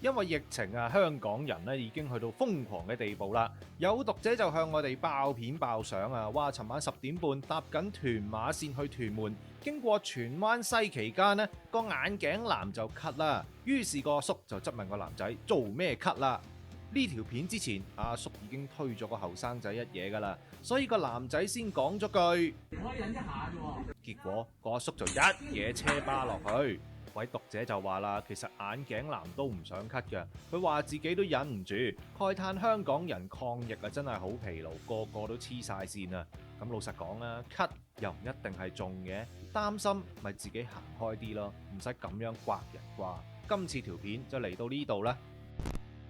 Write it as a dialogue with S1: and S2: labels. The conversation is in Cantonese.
S1: 因為疫情啊，香港人咧已經去到瘋狂嘅地步啦。有讀者就向我哋爆片爆相啊，話尋晚10點半搭緊屯馬線去屯門，經過荃灣西期間呢個眼鏡男就咳啦。於是個阿叔就質問個男仔做咩咳啦？呢條片之前，阿叔已經推咗個後生仔一嘢噶啦，所以個男仔先講咗句，可以忍一下啫。結果個阿叔就一嘢車巴落去。位讀者就話啦，其實眼鏡男都唔想咳嘅，佢話自己都忍唔住，慨嘆香港人抗疫啊真係好疲勞，個個都黐晒線啊！咁老實講啦，咳又唔一定係中嘅，擔心咪自己行開啲咯，唔使咁樣刮人啩。今次條片就嚟到呢度啦。